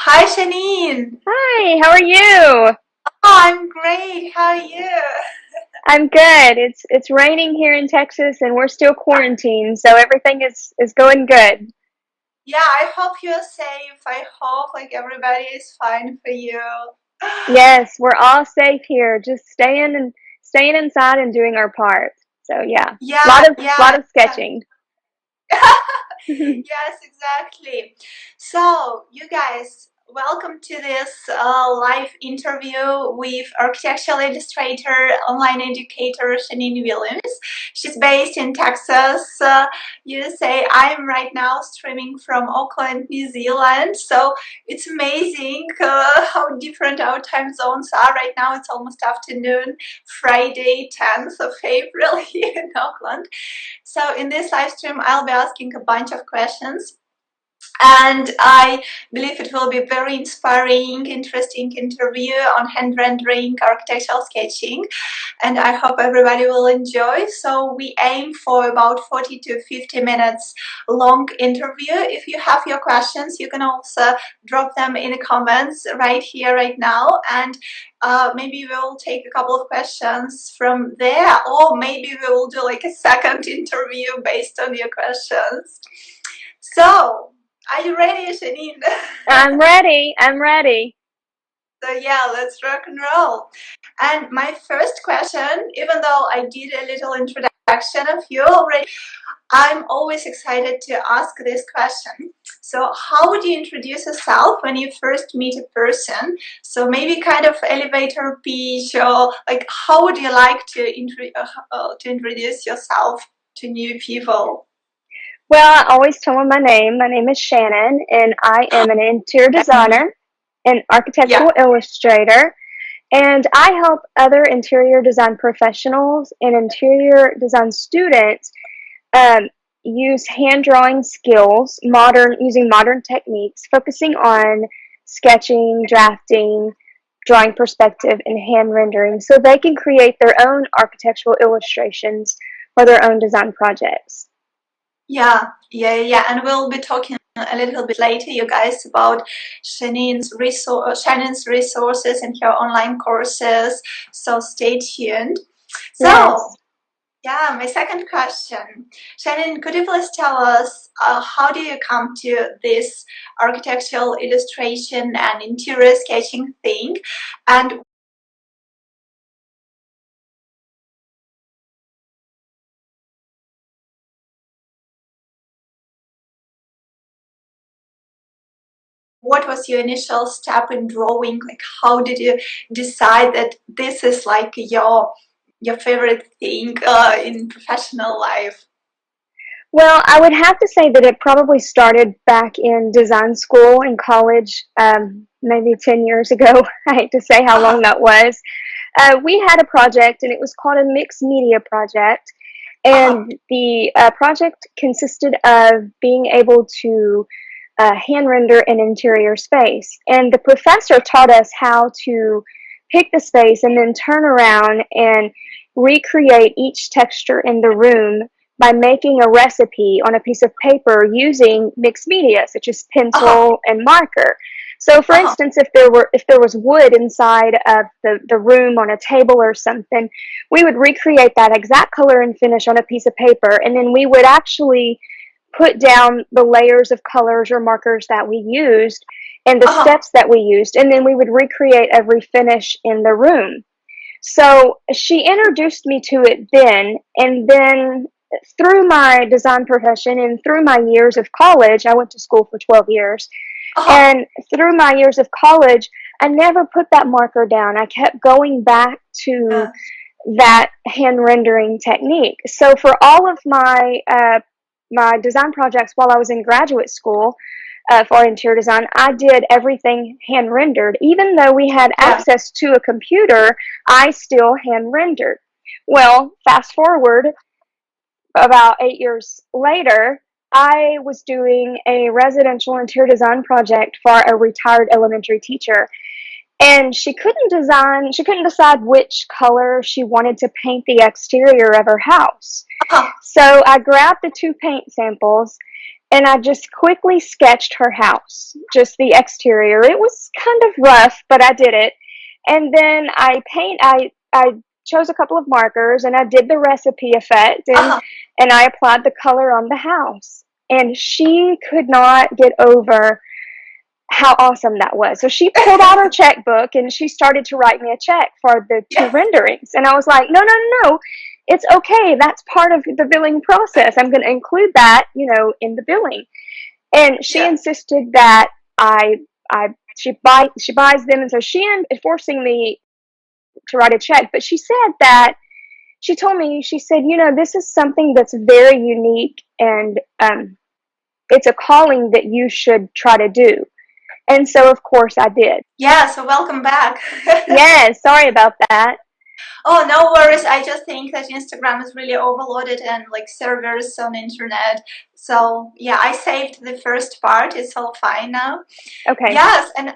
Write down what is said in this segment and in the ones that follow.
Hi, Shannin. Hi, how are you? Oh, I'm great. How are you? I'm good. It's raining here in Texas and we're still quarantined, so everything is going good. Yeah, I hope you're safe. I hope everybody is fine for you. Yes, we're all safe here, just staying inside and doing our part. So yeah, Yeah, lot yeah, of yeah. sketching. Yes, exactly. So, you guys, welcome to this live interview with architectural illustrator, online educator Shannin Williams. She's based in Texas, USA. I'm right now streaming from Auckland, New Zealand. So, it's amazing how different our time zones are. Right now, it's almost afternoon, Friday, 10th of April here in Auckland. So in this live stream, I'll be asking a bunch of questions, and I believe it will be a very inspiring, interesting interview on hand rendering, architectural sketching, and I hope everybody will enjoy. So we aim for about 40 to 50 minutes long interview. If you have your questions, you can also drop them in the comments right here, right now, and maybe we'll take a couple of questions from there, or maybe we will do like a second interview based on your questions. So, are you ready, Shanine? I'm ready. I'm ready. So yeah, let's rock and roll. And my first question, even though I did a little introduction of you already, I'm always excited to ask this question. So how would you introduce yourself when you first meet a person? So maybe kind of elevator pitch, or like how would you like to introduce yourself to new people? Well, I always tell them my name. My name is Shannon and I am an interior designer, an Yeah. architectural illustrator, and I help other interior design professionals and interior design students um, use hand drawing skills, using modern techniques, focusing on sketching, drafting, drawing perspective, and hand rendering, so they can create their own architectural illustrations for their own design projects. Yeah. And we'll be talking a little bit later, you guys, about Shannon's resources and her online courses. So stay tuned. So, Yes. yeah, my second question, Shannon, could you please tell us how do you come to this architectural illustration and interior sketching thing, and what was your initial step in drawing? Like, how did you decide that this is like your favorite thing in professional life? Well, I would have to say that it probably started back in design school in college, maybe 10 years ago. I hate to say how long Uh-huh, that was. We had a project, and it was called a mixed media project. uh-huh, And the project consisted of being able to hand render an interior space. And the professor taught us how to pick the space and then turn around and recreate each texture in the room by making a recipe on a piece of paper using mixed media such as uh-huh, pencil and marker. So for uh-huh, instance, if there was wood inside of the room on a table or something, we would recreate that exact color and finish on a piece of paper, and then we would actually put down the layers of colors or markers that we used and the uh-huh. steps that we used, and then we would recreate every finish in the room. So she introduced me to it then, and then through my design profession and through my years of college, I went to school for 12 years, Uh-huh. and through my years of college, I never put that marker down. I kept going back to Yeah. that hand rendering technique. So for all of my design projects while I was in graduate school for interior design, I did everything hand rendered. Even though we had Yeah. access to a computer, I still hand rendered. Well, fast forward about 8 years later, I was doing a residential interior design project for a retired elementary teacher, and she couldn't decide which color she wanted to paint the exterior of her house. Uh-huh. So I grabbed the two paint samples and I just quickly sketched her house, just the exterior. It was kind of rough, but I did it. And then I chose a couple of markers and I did the recipe effect, Uh-huh. and I applied the color on the house. And she could not get over how awesome that was. So she pulled out her checkbook and she started to write me a check for the two Yes. renderings. And I was like, no, no, no, no. It's okay. That's part of the billing process. I'm going to include that, in the billing. And she Yeah. insisted that she buys them, and so she ended up forcing me to write a check. But she said that she told me, she said, this is something that's very unique, and it's a calling that you should try to do. And so, of course, I did. Yeah, so welcome back. Yes, sorry about that. Oh, no worries. I just think that Instagram is really overloaded and like servers on internet. So yeah, I saved the first part. It's all fine now. Okay. Yes, and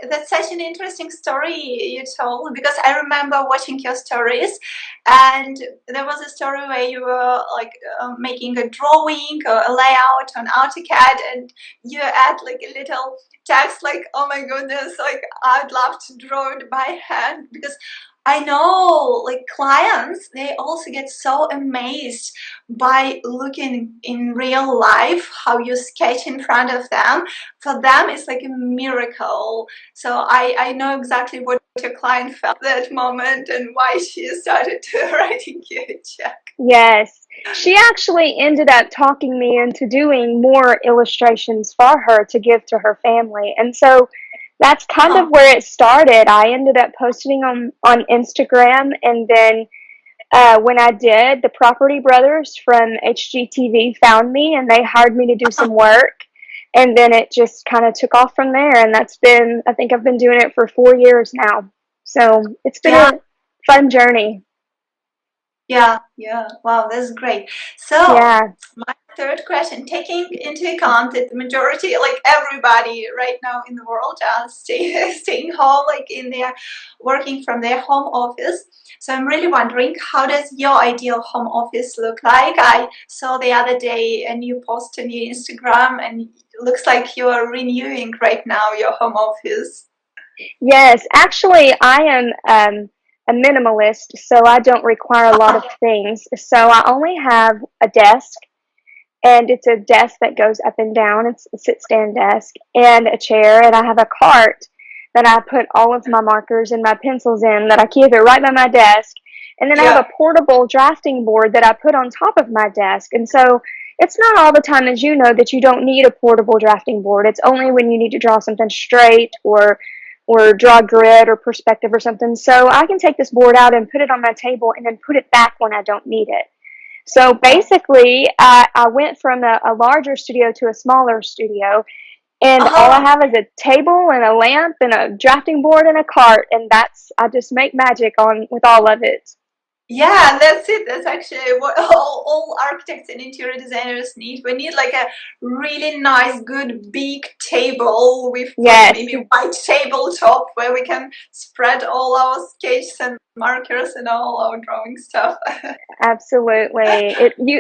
that's such an interesting story you told, because I remember watching your stories, and there was a story where you were like making a drawing or a layout on AutoCAD, and you add like a little text like, "Oh my goodness, like I'd love to draw it by hand," because I know like clients, they also get so amazed by looking in real life how you sketch in front of them. For them it's like a miracle. So I know exactly what your client felt that moment and why she started writing you a check. Yes. She actually ended up talking me into doing more illustrations for her to give to her family. And so that's kind of Uh-huh. where it started. I ended up posting on Instagram, and then when I did, the Property Brothers from HGTV found me and they hired me to do Uh-huh. some work. And then it just kind of took off from there. And I think I've been doing it for 4 years now. So it's been Yeah. a fun journey. Yeah, yeah. Wow, that's great. So, Yeah. my third question, taking into account that the majority, like everybody right now in the world, are staying home, like in their working from their home office. So, I'm really wondering, how does your ideal home office look like? I saw the other day a new post on your Instagram, and it looks like you are renewing right now your home office. Yes. Actually, I am a minimalist, so I don't require a lot of things. So I only have a desk, and it's a desk that goes up and down. It's a sit stand desk and a chair, and I have a cart that I put all of my markers and my pencils in that I keep it right by my desk. And then I have Yeah. a portable drafting board that I put on top of my desk. And so it's not all the time, as you know, that you don't need a portable drafting board. It's only when you need to draw something straight or draw grid or perspective or something. So I can take this board out and put it on my table and then put it back when I don't need it. So Yeah. basically, I went from a larger studio to a smaller studio, and all I Uh-huh. have is a table and a lamp and a drafting board and a cart, and I just make magic on with all of it. Yeah, that's it. That's actually what all architects and interior designers need. We need like a really nice, good, big table with like Yes, maybe white tabletop where we can spread all our sketches and markers and all our drawing stuff. absolutely.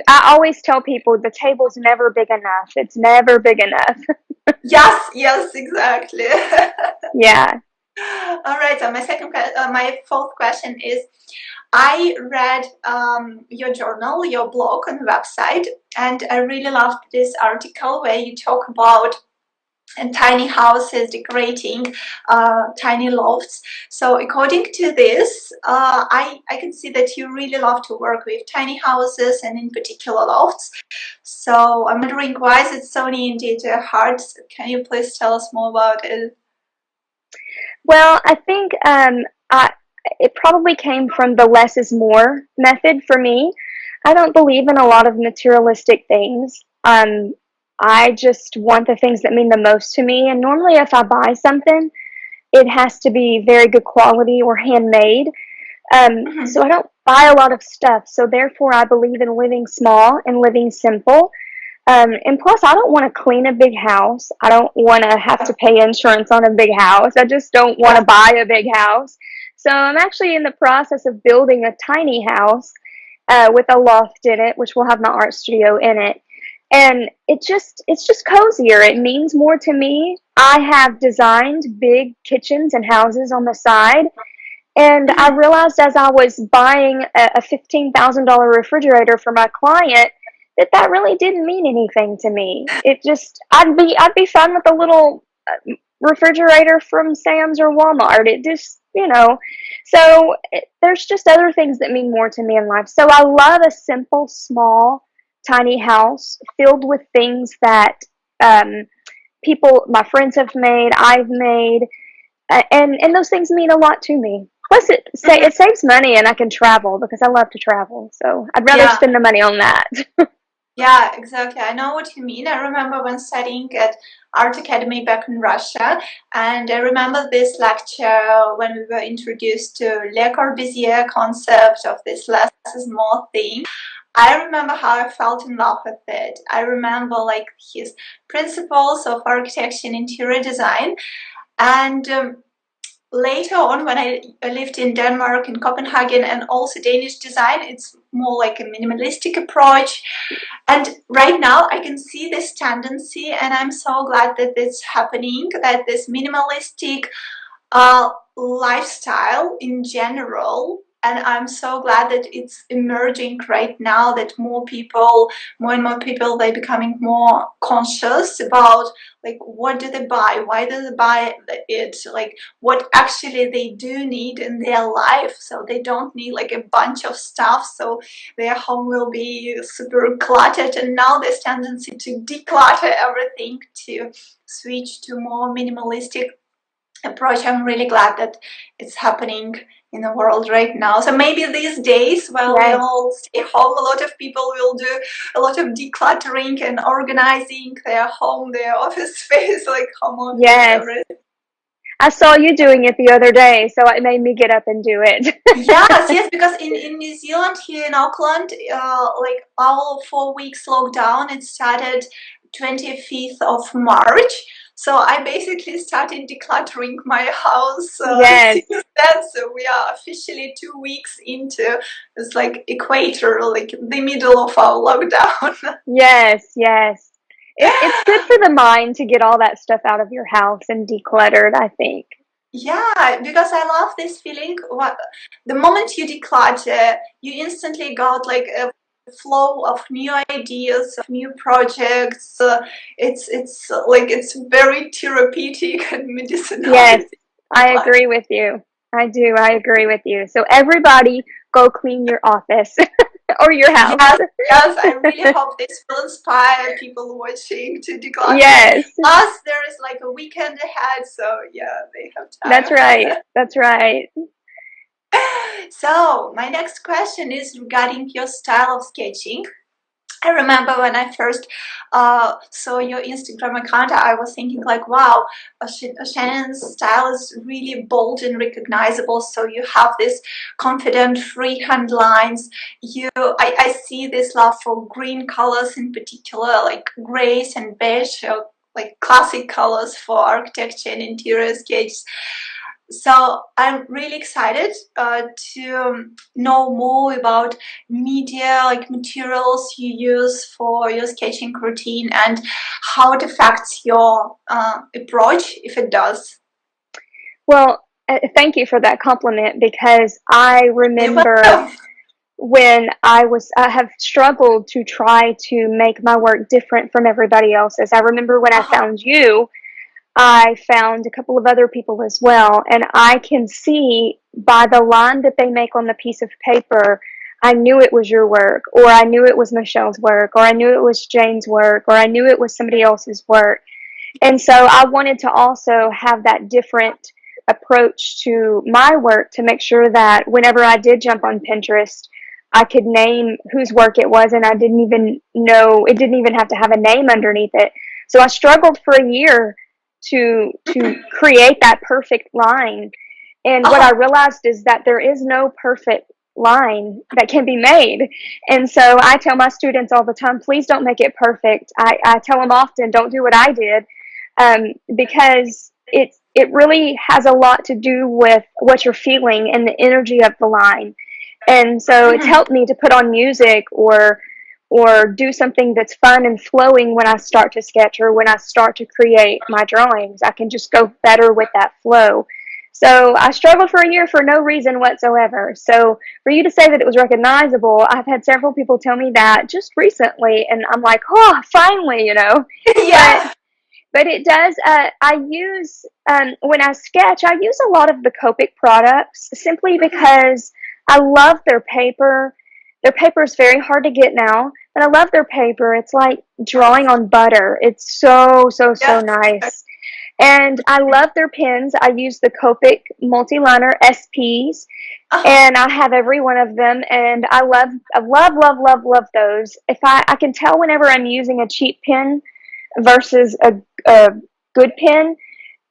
I always tell people the table's never big enough. It's never big enough. Yes, yes, exactly. Yeah. All right. So my fourth question is, I read your journal, your blog on the website, and I really loved this article where you talk about tiny houses, decorating tiny lofts. So according to this, I can see that you really love to work with tiny houses and in particular lofts. So I'm wondering, why is it so near to your heart? Can you please tell us more about it? Well, I think it probably came from the less is more method for me. I don't believe in a lot of materialistic things. I just want the things that mean the most to me. And normally, if I buy something, it has to be very good quality or handmade. So Mhm. I don't buy a lot of stuff. So therefore, I believe in living small and living simple. And plus, I don't want to clean a big house. I don't want to have to pay insurance on a big house. I just don't want Yeah. to buy a big house. So I'm actually in the process of building a tiny house with a loft in it, which will have my art studio in it. and it's just cozier. It means more to me. I have designed big kitchens and houses on the side, and I Mhm. realized as I was buying a $15,000 refrigerator for my client that that really didn't mean anything to me. It just I'd be fine with a little refrigerator from Sam's or Walmart. It just, you know. So there's just other things that mean more to me in life. So I love a simple, small, tiny house filled with things that um, people, my friends have made, I've made, and those things mean a lot to me. Plus, it Mhm. saves money, and I can travel because I love to travel. So I'd rather Yeah. spend the money on that. Yeah, exactly. I know what you mean. I remember when studying at Art Academy back in Russia, and I remember this lecture when we were introduced to Le Corbusier concept of this less is more thing. I remember how I felt in love with it. I remember like his principles of architecture and interior design, and later on when I lived in Denmark, in Copenhagen, and also Danish design, it's more like a minimalistic approach. And right now I can see this tendency, and I'm so glad that it's happening, that this minimalistic lifestyle in general. And I'm so glad that it's emerging right now, that more and more people, they're becoming more conscious about like what do they buy, why do they buy it, like what actually they do need in their life. So they don't need like a bunch of stuff, so their home will be super cluttered. And now there's tendency to declutter everything, to switch to more minimalistic approach. I'm really glad that it's happening in the world right now. So maybe these days, while we Yes, all stay home, a lot of people will do a lot of decluttering and organizing their home, their office space, like home office, yes. everything. I saw you doing it the other day, so it made me get up and do it. Yes, yes, because in New Zealand, here in Auckland, like our 4 weeks lockdown, it started 25th of March. So I basically started decluttering my house Yes, since then. So we are officially 2 weeks into this like equator, like the middle of our lockdown. yes, yes. It's good for the mind to get all that stuff out of your house and decluttered, I think. Yeah, because I love this feeling. What the moment you declutter, you instantly got like a flow of new ideas, of new projects. It's like it's very therapeutic and medicinal to Yes, I declutter. agree with you. I do. I agree with you. So everybody go clean your office or your house. Yes, yes. I really hope this will inspire people watching to declutter. Yes, Plus, there is like a weekend ahead, so yeah, they have that's time. right. That's right. So, my next question is regarding your style of sketching. I remember when I first saw your Instagram account, I was thinking like, wow, Shannon's style is really bold and recognizable. So you have this confident freehand lines. I see this love for green colors in particular, like grays and beige, like classic colors for architecture and interior sketches. So I'm really excited to know more about media, like materials you use for your sketching routine, and how it affects your approach, if it does. Well, thank you for that compliment because I You're remember welcome. when I have struggled to try to make my work different from everybody else's. I remember when I Uh-huh. found you, I found a couple of other people as well, and I can see by the line that they make on the piece of paper, I knew it was your work, or I knew it was Michelle's work, or I knew it was Jane's work, or I knew it was somebody else's work. And so I wanted to also have that different approach to my work to make sure that whenever I did jump on Pinterest, I could name whose work it was, and I didn't even know it didn't even have to have a name underneath it. So I struggled for a year to create that perfect line. And what I Uh-huh. realized is that there is no perfect line that can be made. And so I tell my students all the time, please don't make it perfect. I tell them often, don't do what I did, because it really has a lot to do with what you're feeling and the energy of the line. And so it's Mhm. helped me to put on music or or do something that's fun and flowing when I start to sketch or when I start to create my drawings. I can just go better with that flow. So I struggled for a year for no reason whatsoever. So for you to say that it was recognizable, I've had several people tell me that just recently, and I'm like, oh, finally, you know. But Yeah. but it does. I use when I sketch, I use a lot of the Copic products simply Mhm. because I love their paper. Their paper is very hard to get now, but I love their paper. It's like drawing Yes. on butter. It's so Yes. nice. And I love their pens. I use the Copic multi-liner SPs, Uh-huh. and I have every one of them. And I love those. If I can tell whenever I'm using a cheap pen versus a good pen,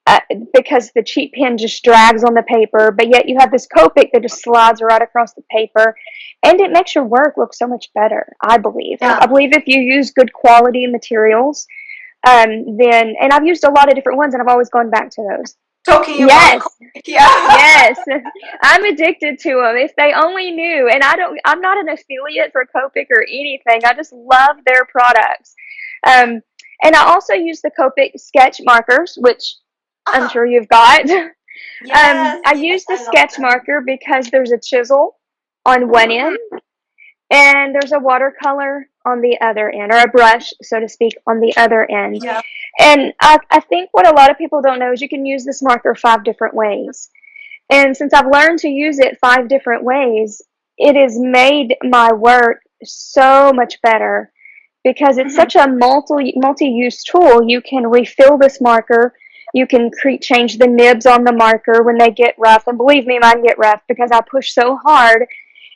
uh, because the cheap pen just drags on the paper, but yet you have this Copic that just slides right across the paper, and it makes your work look so much better. I believe. Yeah. I believe if you use good quality materials, then and I've used a lot of different ones, and I've always gone back to those. Talking about Yes, COVID. Yeah. yes, I'm addicted to them. If they only knew, and I'm not an affiliate for Copic or anything. I just love their products. Um, and I also use the Copic sketch markers, which I'm Uh-huh. sure you've got. Yes, I yes, use the I love sketch them. marker because there's a chisel on one Mhm. end and there's a watercolor on the other end, or a brush, so to speak, on the other end. Yeah. And I think what a lot of people don't know is you can use this marker 5 different ways. And since I've learned to use it 5 different ways, it has made my work so much better because it's Mhm. such a multi-use tool. You can refill this marker. You can change the nibs on the marker when they get rough. And believe me, mine get rough because I push so hard,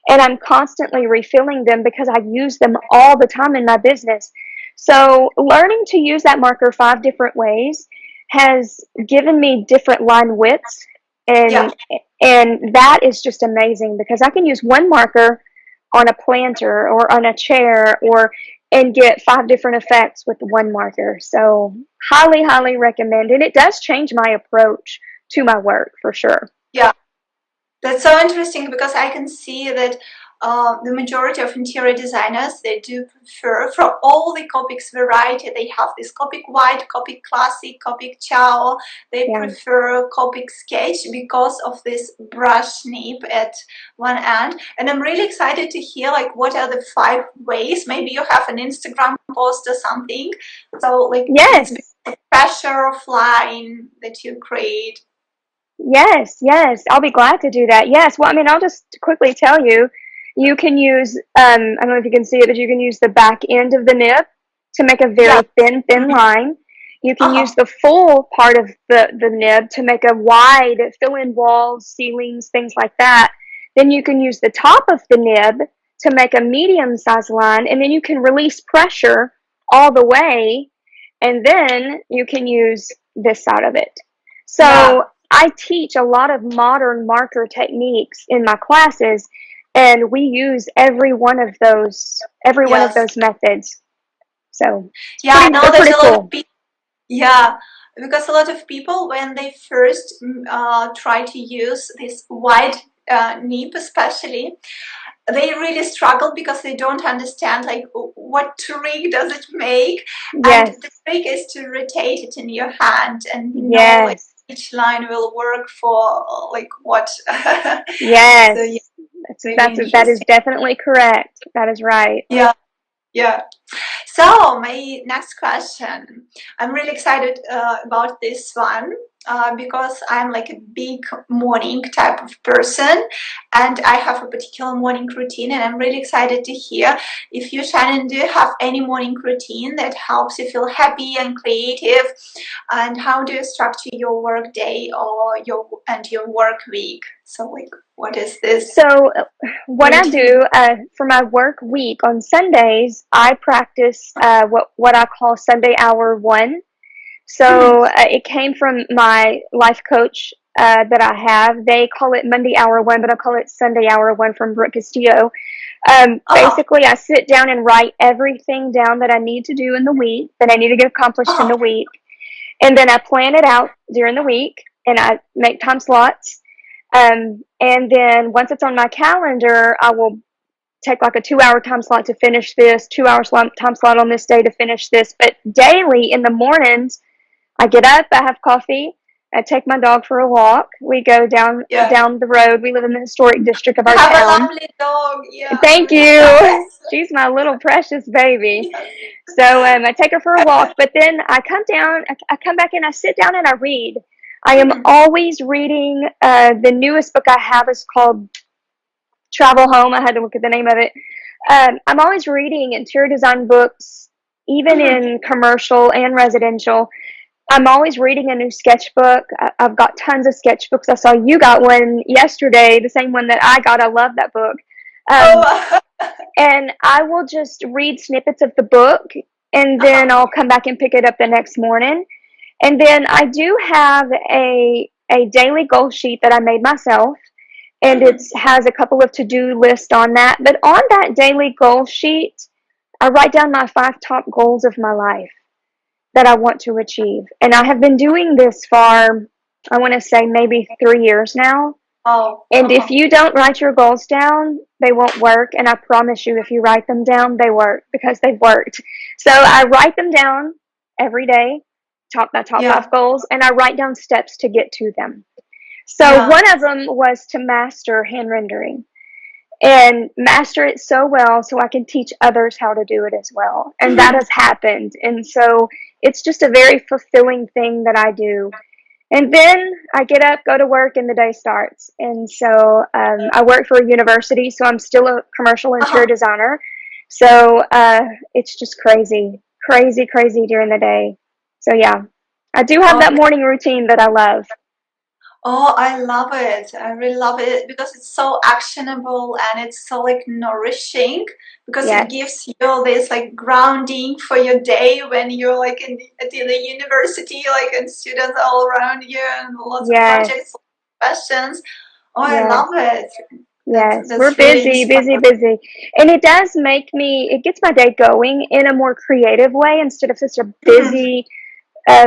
and I'm constantly refilling them because I use them all the time in my business. So learning to use that marker 5 different ways has given me different line widths, Yeah. and that is just amazing because I can use one marker on a planter or on a chair or and get 5 different effects with one marker. So highly recommend, and it does change my approach to my work for sure. Yeah. That's so interesting because I can see that the majority of interior designers, they do prefer, for all the Copics variety, they have this Copic White, Copic Classic, Copic Chow. They Yeah. prefer Copic Sketch because of this brush nib at one end. And I'm really excited to hear like what are the 5 ways. Maybe you have an Instagram post or something. So like it's Yes. pressure of line that you create. Yes, I'll be glad to do that. Yes, well, I mean, I'll just quickly tell you, you can use, I don't know if you can see it, but you can use the back end of the nib to make a Yeah. very thin line. You can use Uh-huh. the full part of the nib to make a wide, fill in walls, ceilings, things like that. Then you can use the top of the nib to make a medium sized line, and then you can release pressure all the way, and then you can use this side of it. Yeah. So I teach a lot of modern marker techniques in my classes, and we use every one of Yes. those methods. So Yeah, I know they're that pretty a lot of cool. people, yeah, because a lot of people, when they first try to use this wide nib especially, they really struggle because they don't understand like what trick does it make. And Yes, the trick is to rotate it in your hand and know like yes, each line will work for like what. So yeah, yes. really That is interesting. definitely correct. That is right. Yeah, yeah. So my next question, I'm really excited about this one because I'm like a big morning type of person, and I have a particular morning routine, and I'm really excited to hear if you, Shannon, do you have any morning routine that helps you feel happy and creative, and how do you structure your work day or your work week? So like, what is this So, what I routine? do for my work week on Sundays, I practice what I call Sunday Hour One. Mhm. So it came from my life coach that I have. They call it Monday Hour One, but I call it Sunday Hour One from Brooke Castillo. Oh, Basically, I sit down and write everything down that I need to do in the week, that I need to get accomplished in oh, the week, and then I plan it out during the week, and I make time slots. And then once it's on my calendar, I will take like a 2-hour time slot to finish this, 2-hour time slot on this day to finish this. But daily in the mornings, I get up, I have coffee, I take my dog for a walk. We go down Yeah. the road. We live in the historic district of You our have a town. lovely dog. Yeah, I Thank really you. nice. She's my little precious baby. Yes. So I take her for a walk, but then I come down, I come back in, I sit down and I read. I am Mhm. always reading. The newest book I have is called Travel Home. I had to look at the name of it. I'm always reading interior design books, even Mhm. in commercial and residential. I'm always reading a new sketchbook. I've got tons of sketchbooks. I saw you got one yesterday, the same one that I got. I love that book. Um, Oh, and I will just read snippets of the book, and then uh-huh. I'll come back and pick it up the next morning. And then I do have a daily goal sheet that I made myself, and it Mhm. has a couple of to-do lists on that. But on that daily goal sheet, I write down my 5 top goals of my life that I want to achieve. And I have been doing this for, I want to say, maybe 3 years now. Oh, And if uh-huh. you don't write your goals down, they won't work. And I promise you, if you write them down, they work because they've worked. So I write them down every day, my top Yeah, 5 goals, and I write down steps to get to them. So yeah. one of them was to master hand rendering and master it so well so I can teach others how to do it as well. And that Mhm. has happened. And so it's just a very fulfilling thing that I do. And then I get up, go to work, and the day starts. And so I work for a university, so I'm still a commercial interior Uh-huh. designer. So it's just crazy, crazy, crazy during the day. So yeah, I do have that Okay. morning routine that I love. Oh, I love it. I really love it because it's so actionable and it's so like nourishing because it Yes, gives you this like grounding for your day when you're like at the university, like and students all around you and lots of yes, projects, questions. Oh, I love yes. it. Yes, we're That's really busy, busy, inspiring. busy. And it does make me, it gets my day going in a more creative way instead of such a Mhm. busy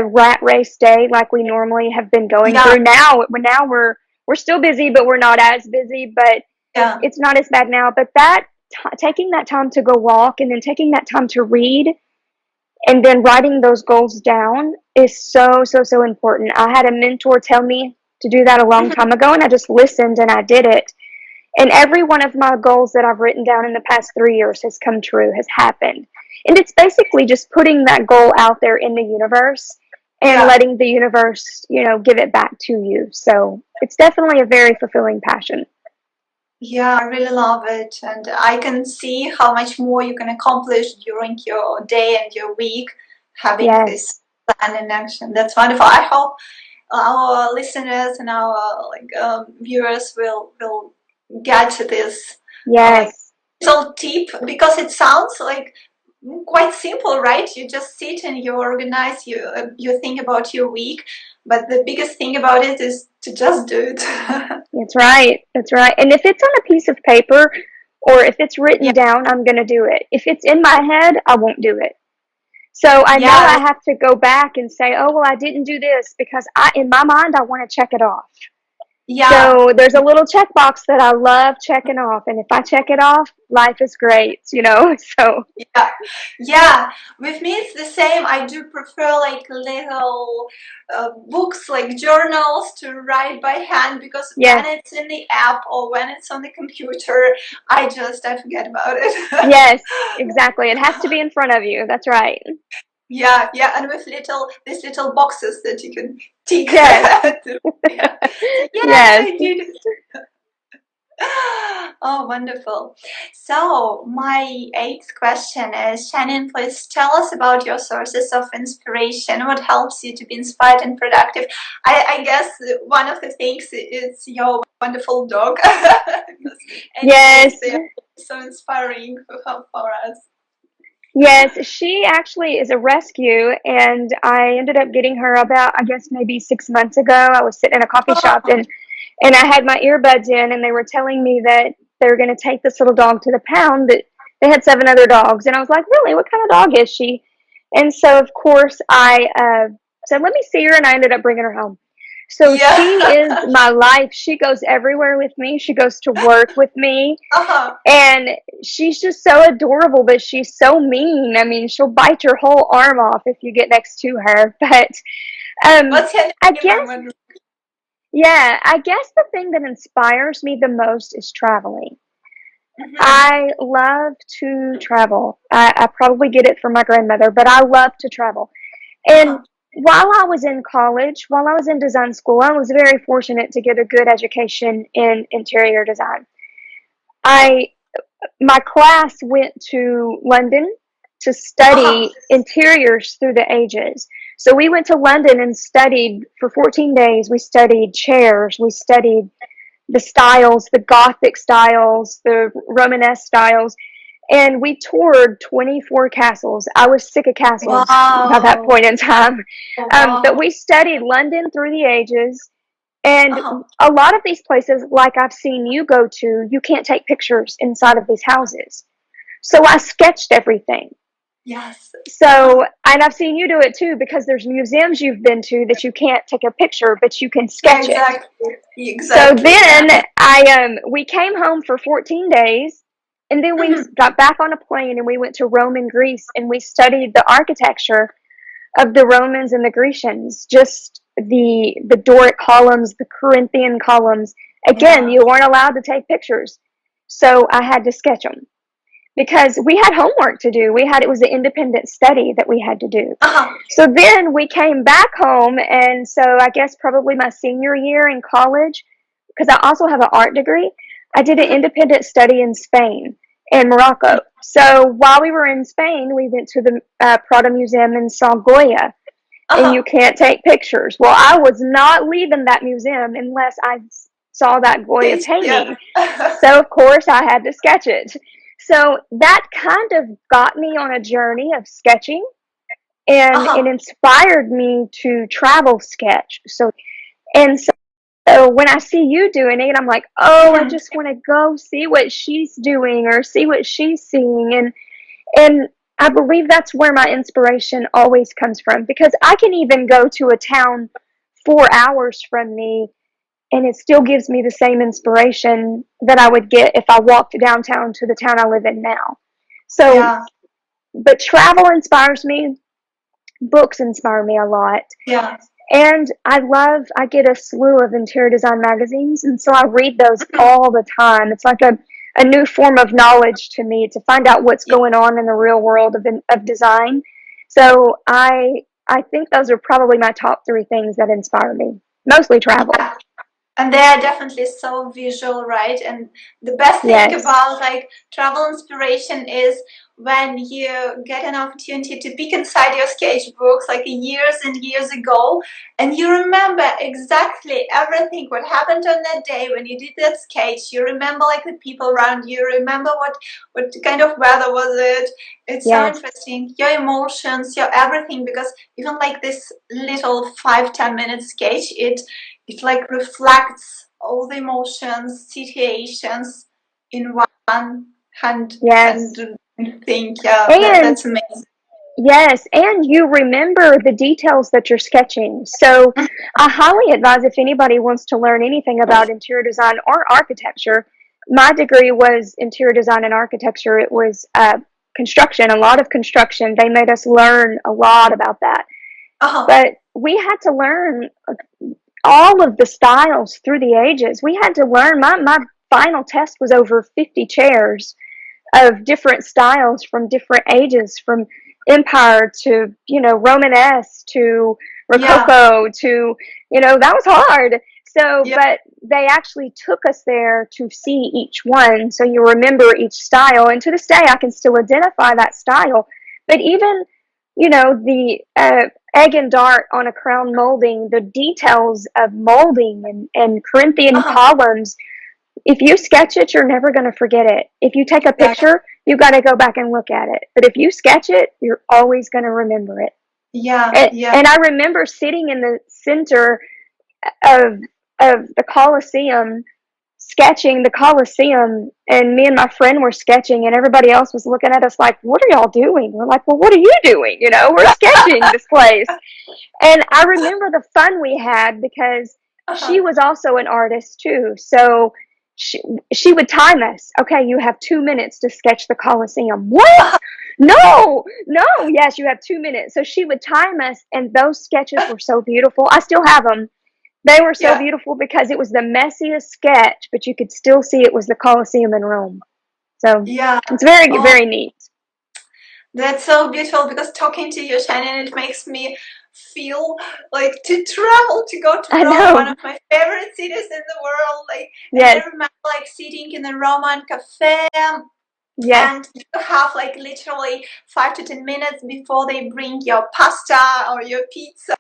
rat race day like we normally have been going Yeah, through. Now we're still busy, but we're not as busy, but yeah. it's not as bad now. But that, taking that time to go walk and then taking that time to read and then writing those goals down is so, so, so important. I had a mentor tell me to do that a long Mhm. time ago, and I just listened and I did it, and every one of my goals that I've written down in the past 3 years has come true, has happened. And it's basically just putting that goal out there in the universe and Yeah. letting the universe, give it back to you. So it's definitely a very fulfilling passion. Yeah, I really love it. And I can see how much more you can accomplish during your day and your week having this Yes. plan in action. That's wonderful. I hope our listeners and our viewers will get this like Yes. little tip because it sounds like quite simple, right? You just sit and you organize, you think about your week, but the biggest thing about it is to just do it. That's right. That's right. And if it's on a piece of paper or if it's written Yeah, down, I'm going to do it. If it's in my head, I won't do it. So I know yeah, I have to go back and say, oh, well, I didn't do this because in my mind, I want to check it off. yeah. So there's a little checkbox that I love checking off. And if I check it off, life is great. So, Yeah, yeah. With me, it's the same. I do prefer like little books, like journals, to write by hand because when yes, it's in the app or when it's on the computer, I forget about it. yes, exactly. It has to be in front of you. That's right. Yeah, yeah. And with these little boxes that you can tick. Yes, Yeah. So yes, yes, I did it. Oh, wonderful. So, my eighth question is Shannon, please tell us about your sources of inspiration. What helps you to be inspired and productive? I guess one of the things is your wonderful dog. Because animals, yes. they are so inspiring for us. Yes, she actually is a rescue, and I ended up getting her about, I guess, maybe 6 months ago. I was sitting in a coffee shop, Oh, and I had my earbuds in, and they were telling me that they were going to take this little dog to the pound. That they had 7 other dogs, and I was like, really, what kind of dog is she? And so, of course, I said, let me see her, and I ended up bringing her home. So she Yeah. is my life. She goes everywhere with me. She goes to work with me. Uh-huh. And she's just so adorable, but she's so mean. I mean, she'll bite your whole arm off if you get next to her. But What's your I name? I guess, wonder. yeah, I guess the thing that inspires me the most is traveling. Mm-hmm. I love to travel. I probably get it from my grandmother, but I love to travel. And Uh-huh. while I was in college, while I was in design school, I was very fortunate to get a good education in interior design. I My class went to London to Uh-huh. study interiors through the ages. So we went to London and studied for 14 days. We studied chairs, we studied the styles, the Gothic styles, the Romanesque styles, and we toured 24 castles. I was sick of castles by that Wow. point in time. Oh, But wow. we studied London through the ages. And Uh-huh. a lot of these places, like I've seen you go to, you can't take pictures inside of these houses. So I sketched everything. Yes. Uh-huh. So, and I've seen you do it too, because there's museums you've been to that you can't take a picture, but you can Yeah, sketch it. exactly. So Exactly. then Yeah. we came home for 14 days, and then we Mhm. got back on a plane and we went to Rome and Greece, and we studied the architecture of the Romans and the Grecians, just the Doric columns, the Corinthian columns. Again, Yeah. you weren't allowed to take pictures, so I had to sketch them because we had homework to do. It was an independent study that we had to do. Uh-huh. So then we came back home, and so I guess probably my senior year in college, because I also have an art degree, I did an Mhm. independent study in Spain and Morocco. So while we were in Spain, we went to the Prado Museum and saw Goya, and you Uh-huh. can't take pictures. Well, I was not leaving that museum unless I saw that Goya Please, yeah. painting. So, of course, I had to sketch it. So, that kind of got me on a journey of sketching, and it Uh-huh. inspired me to travel sketch. So when I see you doing it, I'm like, oh, I Mhm. just want to go see what she's doing or see what she's seeing. And I believe that's where my inspiration always comes from, because I can even go to a town 4 hours from me and it still gives me the same inspiration that I would get if I walked downtown to the town I live in now. So, Yeah. but travel inspires me, books inspire me a lot. Yeah. And I get a slew of interior design magazines, and so I read those Mhm. all the time. It's like a new form of knowledge to me to find out what's Yeah. going on in the real world of design. So I think those are probably my top three things that inspire me. Mostly travel. Yeah. And they are definitely so visual, right? And the best thing Yes. about like travel inspiration is when you get an opportunity to peek inside your sketchbooks like years and years ago, and you remember exactly everything what happened on that day when you did that sketch. You remember like the people around you, remember what kind of weather was it. It's so Yes. interesting, your emotions, your everything, because even like this little 5-10 minute sketch, it like reflects all the emotions, situations in one hand Yes. and think, yeah, And that's amazing. yes, and you remember the details that you're sketching. So I highly advise, if anybody wants to learn anything about interior design or architecture. My degree was interior design and architecture. It was construction, a lot of construction. They made us learn a lot about that. Uh-huh. But we had to learn all of the styles through the ages. We had to learn. My final test was over 50 chairs of different styles from different ages, from empire to, Romanesque to Yeah, rococo to, that was hard. So yeah, but they actually took us there to see each one, so you remember each style, and to this day I can still identify that style. But even, the egg and dart on a crown molding, the details of molding and Corinthian uh-huh. columns, if you sketch it, you're never going to forget it. If you take a Exactly. picture, you got to go back and look at it. But if you sketch it, you're always going to remember it. Yeah, And, yeah. and I remember sitting in the center of of the Colosseum, sketching the Coliseum, and me and my friend were sketching, and everybody else was looking at us like, what are y'all doing? We're like, well, what are you doing? You know, we're sketching this place. And I remember the fun we had because she was also an artist too. So she would time us. Okay, you have 2 minutes to sketch the Coliseum. What? No, no, yes, you have 2 minutes. So she would time us, and those sketches were so beautiful. I still have them. They were so Yeah, beautiful because it was the messiest sketch, but you could still see it was the Colosseum in Rome. So yeah. it's very, Oh, very neat. that's so beautiful, because talking to you, Shannon, it makes me feel like to travel, to go to I Rome, one know. of my favorite cities in the world. Like, and I Yes, remember like sitting in a Roman cafe, yes, and you have like literally 5 to 10 minutes before they bring your pasta or your pizza,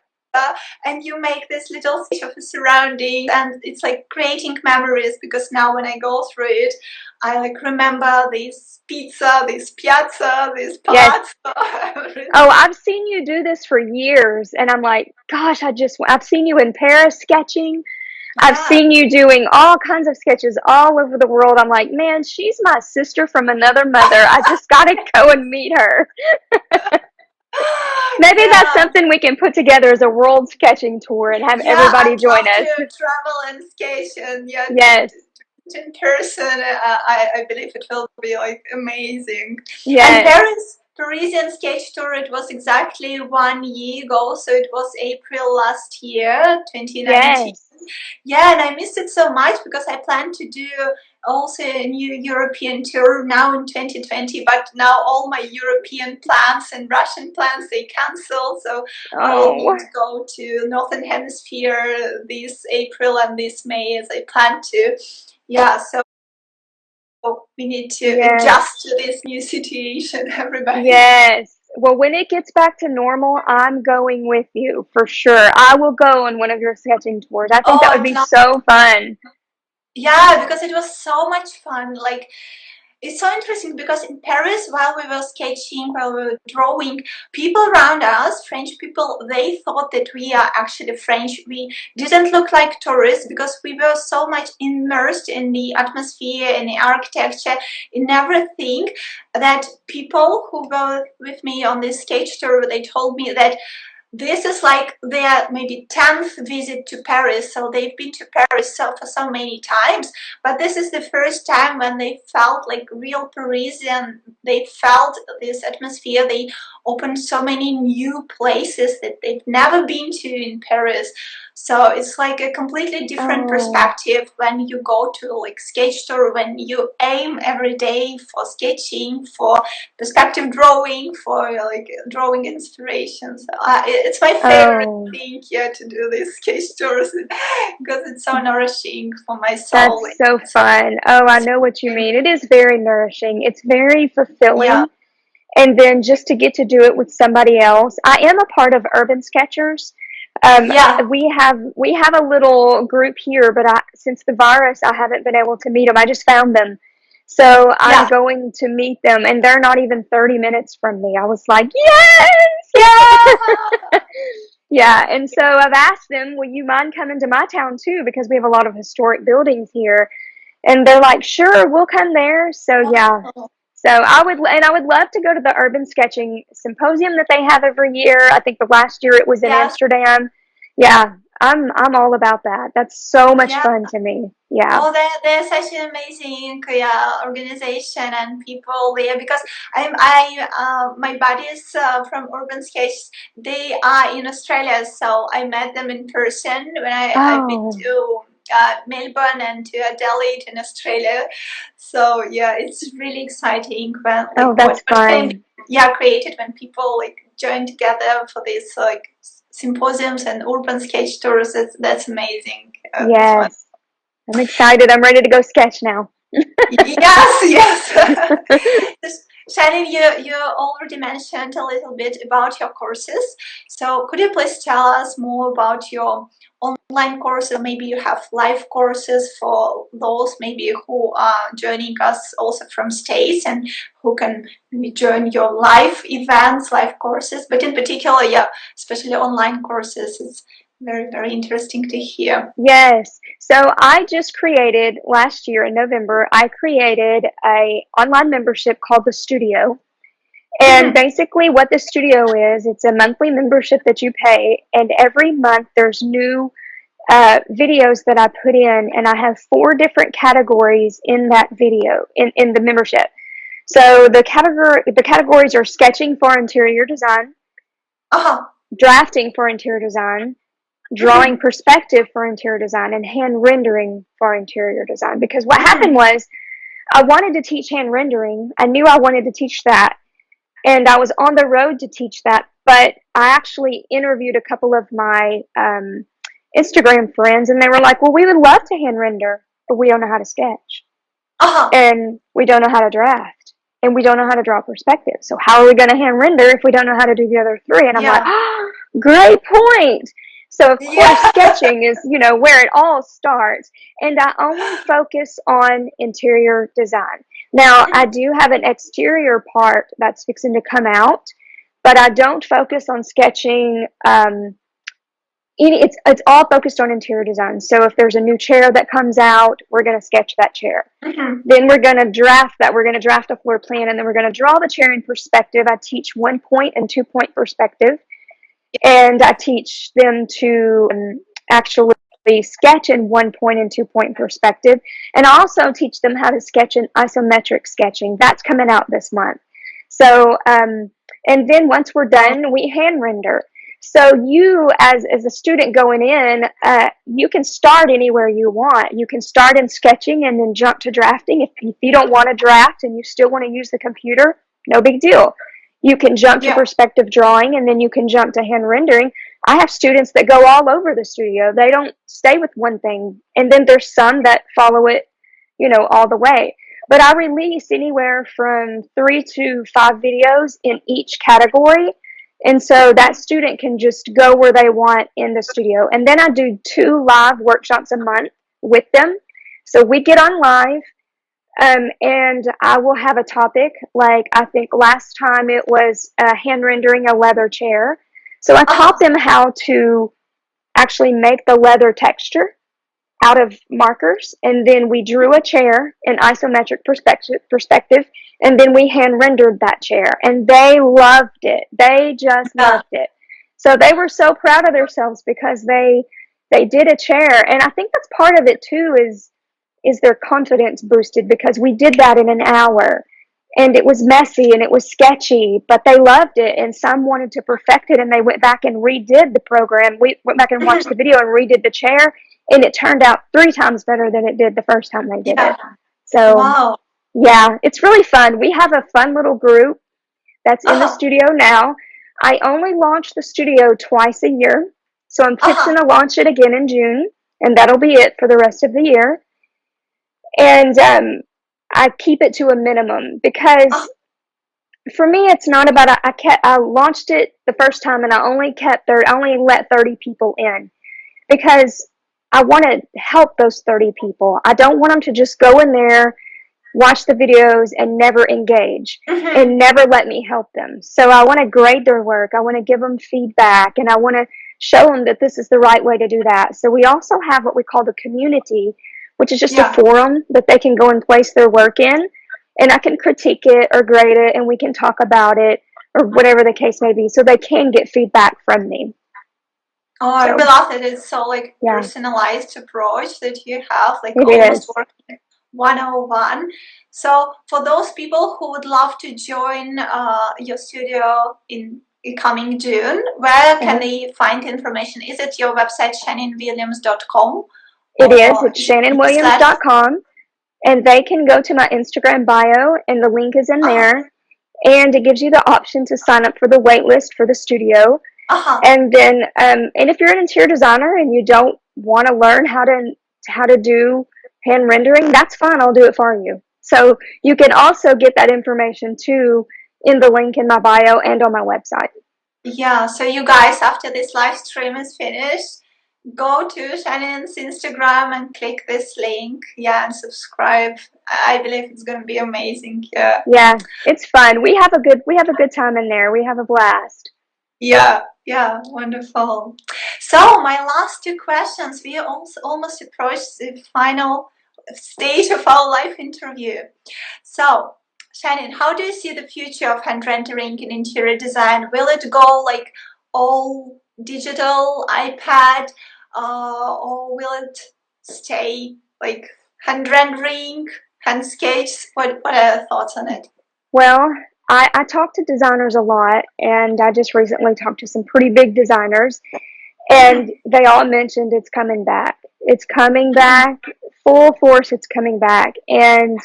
and you make this little sketch of the surroundings, and it's like creating memories, because now when I go through it, I like remember this pizza, this piazza, this yes. palazzo, Oh, everything. I've seen you do this for years, and I'm like, gosh, I've seen you in Paris sketching. I've Yeah. seen you doing all kinds of sketches all over the world. I'm like, man, she's my sister from another mother. I just got to go and meet her. Maybe that's Yeah. something we can put together as a world sketching tour and have Yeah, everybody I'd join love to us. travel and skate, and yeah, Yes, in person. I believe it will be like amazing. And yes, Parisian sketch tour, it was exactly 1 year ago, so it was April last year, 2019. yes. Yeah, and I missed it so much, because I plan to do also a new European tour now in 2020, but now all my European plans and Russian plans, they cancelled, so I will Oh, need to go to Northern Hemisphere this April and this May as I plan to. Yeah, so we need to yes, adjust to this new situation, everybody. yes. Well, when it gets back to normal, I'm going with you for sure. I will go on one of your sketching tours. I think Oh, that would I'd be love. so fun. Yeah, because it was so much fun. Like, it's so interesting, because in Paris, while we were sketching, while we were drawing, people around us, French people, they thought that we are actually French. We didn't look like tourists, because we were so much immersed in the atmosphere, in the architecture, in everything, that people who were with me on this sketch tour, they told me that this is like their maybe 10th visit to Paris. So they've been to Paris for so many times, but this is the first time when they felt like real Parisian. They felt this atmosphere. They opened so many new places that they've never been to in Paris. So it's like a completely different Oh, perspective when you go to like sketch store, when you aim every day for sketching, for perspective drawing, for like drawing inspirations. It's my favorite oh, thing here to do these sketch tours, because it's so nourishing for my soul. that's so It's, fun. Oh, I know what you mean. It is very nourishing. It's very yeah, fulfilling. And then just to get to do it with somebody else. I am a part of Urban Sketchers. Um, yeah, we have a little group here, but since the virus, I haven't been able to meet them. I just found them, so I'm yeah, going to meet them, and they're not even 30 minutes from me. I was like, yes, yeah. yeah. And so I've asked them, will you mind coming to my town too? Because we have a lot of historic buildings here, and they're like, sure, we'll come there. So yeah, Oh, so I would love to go to the urban sketching symposium that they have every year. I think the last year it was in yes, Amsterdam. Yeah, I'm all about that. That's so much yeah. fun to me. Yeah. Oh, they're such an amazing, yeah, organization and people there, because my buddies from Urban Sketch, they are in Australia, so I met them in person when I've been Oh, to Melbourne and to Adelaide in Australia. So yeah, it's really exciting when like oh, that's what can be, fun. yeah, created when people like join together for these like symposiums and urban sketch tours. That's amazing. That's one. Yes, I'm excited. I'm ready to go sketch now. Yes, yes. Shannon, you already mentioned a little bit about your courses. So could you please tell us more about your online courses? Maybe you have live courses for those maybe who are joining us also from States, and who can maybe join your live events, live courses. But in particular, yeah, especially online courses, it's Very, very interesting to hear. Yes. So I just created last year in November, I created a online membership called the Studio. And Mm-hmm. basically what the Studio is, it's a monthly membership that you pay, and every month there's new videos that I put in, and I have 4 different categories in that video in the membership. So the categories are sketching for interior design, Uh-huh. drafting for interior design, drawing Mm-hmm. perspective for interior design, and hand rendering for interior design. Because what happened Mm-hmm. was I wanted to teach hand rendering. I knew I wanted to teach that, and I was on the road to teach that, but I actually interviewed a couple of my Instagram friends, and they were like, well, we would love to hand render, but we don't know how to sketch, Uh-huh. and we don't know how to draft, and we don't know how to draw perspective. So how are we going to hand render if we don't know how to do the other 3? And I'm like, Yeah. oh, great point. So of course Yeah. sketching is, where it all starts. And I only focus on interior design. Now I do have an exterior part that's fixing to come out, but I don't focus on sketching. It's all focused on interior design. So if there's a new chair that comes out, we're going to sketch that chair. Mm-hmm. Then we're going to draft that. We're going to draft a floor plan, and then we're going to draw the chair in perspective. I teach 1-point and 2-point perspective, and I teach them to actually sketch in 1-point and 2-point perspective, and I also teach them how to sketch in isometric sketching. That's coming out this month. So, and then once we're done, we hand render. So you, as a student going in, you can start anywhere you want. You can start in sketching and then jump to drafting. If you don't want to draft and you still want to use the computer, no big deal. You can jump to Yeah. perspective drawing, and then you can jump to hand rendering. I have students that go all over the studio. They don't stay with one thing. And then there's some that follow it, all the way. But I release anywhere from 3 to 5 videos in each category. And so that student can just go where they want in the studio. And then I do 2 live workshops a month with them. So we get on live, and I will have a topic. Like I think last time it was hand rendering a leather chair. So I Uh-huh. taught them how to actually make the leather texture out of markers, and then we drew a chair in isometric perspective, and then we hand rendered that chair, and they loved it. They just Yeah. loved it. So they were so proud of themselves because they did a chair, and I think that's part of it too, is their confidence boosted, because we did that in an hour, and it was messy and it was sketchy, but they loved it, and some wanted to perfect it, and they went back and redid the program. We went back and watched Mhm. the video and redid the chair, and it turned out 3 times better than it did the first time they did Yeah. it. So Wow. yeah, it's really fun. We have a fun little group that's in the Uh-huh. studio now. I only launch the studio twice a year, so I'm fixing Uh-huh. to launch it again in June, and that'll be it for the rest of the year. And I keep it to a minimum, Uh-huh. because for me it's not about, I launched it the first time, and I only let 30 people in, because I want to help those 30 people. I don't want them to just go in there, watch the videos, and never engage Mm-hmm. and never let me help them. So I want to grade their work. I want to give them feedback, and I want to show them that this is the right way to do that. So we also have what we call the community, which is just a Yeah. forum that they can go and place their work in, and I can critique it or grade it, and we can talk about it, or whatever the case may be, so they can get feedback from me. Oh, I really So love that. It's so like yeah, personalized approach that you have, like it almost is. working 101. So for those people who would love to join your studio in coming June, where can Uh-huh. they find information? Is it your website, shanninwilliams.com, It is. or It's is it slash? shannonwilliams.com. And they can go to my Instagram bio, and the link is in Uh-huh. there. And it gives you the option to sign up for the wait list for the studio. Uh-huh. And then, and if you're an interior designer and you don't want to learn how to do hand rendering, that's fine. I'll do it for you. So you can also get that information too in the link in my bio and on my website. Yeah, so you guys, after this live stream is finished, go to Shannon's Instagram and click this link. Yeah, and subscribe. I believe it's going to be amazing. Yeah. Yeah, it's fun. We have a good time in there. We have a blast. Yeah. Yeah, wonderful. So my last two questions, we also almost approached the final stage of our live interview. So, Shannon, how do you see the future of hand rendering in interior design? Will it go like all digital, iPad, or will it stay like hand rendering, hand sketch? What are your thoughts on it? Well, I talk to designers a lot, and I just recently talked to some pretty big designers, and Mhm, they all mentioned it's coming back. It's coming mhm. back, full force, it's coming back. And